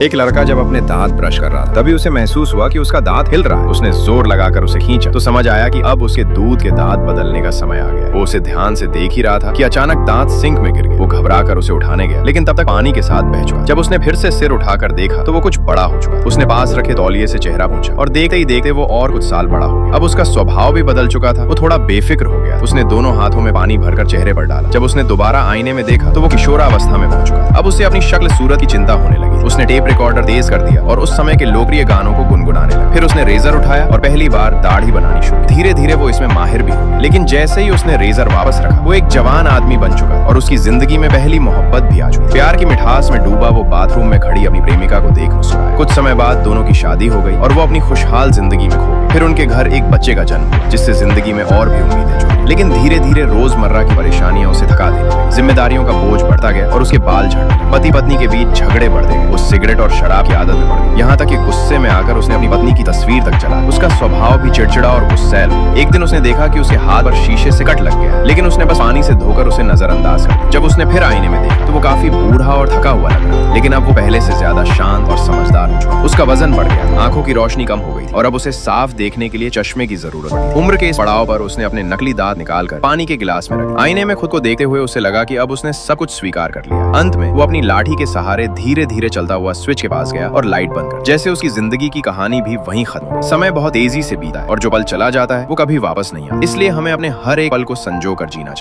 एक लड़का जब अपने दांत ब्रश कर रहा था तभी उसे महसूस हुआ कि उसका दांत हिल रहा है। उसने जोर लगाकर उसे खींचा तो समझ आया कि अब उसके दूध के दांत बदलने का समय आ गया। वो उसे ध्यान से देख ही रहा था कि अचानक दांत सिंक में गिर गए। वो घबराकर उसे उठाने गया लेकिन तब तक पानी के साथ बह चुका। जब उसने फिर से सिर उठाकर देखा तो वो कुछ बड़ा हो चुका। उसने पास रखे तौलिए से चेहरा पूछा और देखते ही देखते वो और कुछ साल बड़ा हो गया। अब उसका स्वभाव भी बदल चुका था। वो थोड़ा बेफिक्र हो गया। उसने दोनों हाथों में पानी भरकर चेहरे पर डाला। जब उसने दोबारा आईने में देखा तो वो किशोरावस्था में पहुंच चुका। अब उसे अपनी शक्ल सूरत की चिंता होने लगी। उसने टेप रिकॉर्डर तेज कर दिया और उस समय के लोकप्रिय गानों को गुनगुनाने लगा। फिर उसने रेजर उठाया और पहली बार दाढ़ी बनानी शुरू। धीरे धीरे वो इसमें माहिर भी हो। लेकिन जैसे ही उसने रेजर वापस रखा वो एक जवान आदमी बन चुका और उसकी जिंदगी में पहली मोहब्बत भी आ चुकी। प्यार की मिठास में डूबा वो बाथरूम में खड़ी अपनी प्रेमिका को देख मुस्कुराया। कुछ समय बाद दोनों की शादी हो गई और वो अपनी खुशहाल जिंदगी में खो गए। फिर उनके घर एक बच्चे का जन्म हुआ जिससे जिंदगी में और भी उम्मीदें जुड़ी। लेकिन धीरे धीरे रोजमर्रा की परेशानियां उसे थका देने लगी। जिम्मेदारियों का बोझ बढ़ता गया और उसके बाल झड़ने लगे। पति पत्नी के बीच झगड़े बढ़ते गए। वो सिगरेट और शराब की आदत में पड़ गई। यहाँ तक कि गुस्से में आकर उसने अपनी पत्नी की तस्वीर तक जला। उसका स्वभाव भी चिड़चिड़ा और गुस्सैल। एक दिन उसने देखा कि उसके हाथ पर शीशे से कट लग गया लेकिन उसने बस पानी से धोकर उसे नजरअंदाज कर दिया। जब उसने फिर आईने में देखा तो वो काफी बूढ़ा और थका हुआ लग रहा था। लेकिन अब वो पहले से ज्यादा शांत और समझदार हो चुका। उसका वजन बढ़ गया, आंखों की रोशनी कम हो गई और अब उसे साफ देखने के लिए चश्मे की जरूरत पड़ी। उम्र के इस पड़ाव पर उसने अपने नकली दांत निकालकर पानी के गिलास में रखे। आईने में खुद को देखते हुए उसे लगा कि अब उसने सब कुछ स्वीकार कर लिया। अंत में वो अपनी लाठी के सहारे धीरे धीरे चलता हुआ स्विच के पास गया और लाइट बंद कर। जैसे उसकी जिंदगी की कहानी भी वहीं खत्म हो गई। समय बहुत तेजी से बीता है और जो पल चला जाता है वो कभी वापस नहीं आता। इसलिए हमें अपने हर एक पल को संजो कर जीना चाहिए।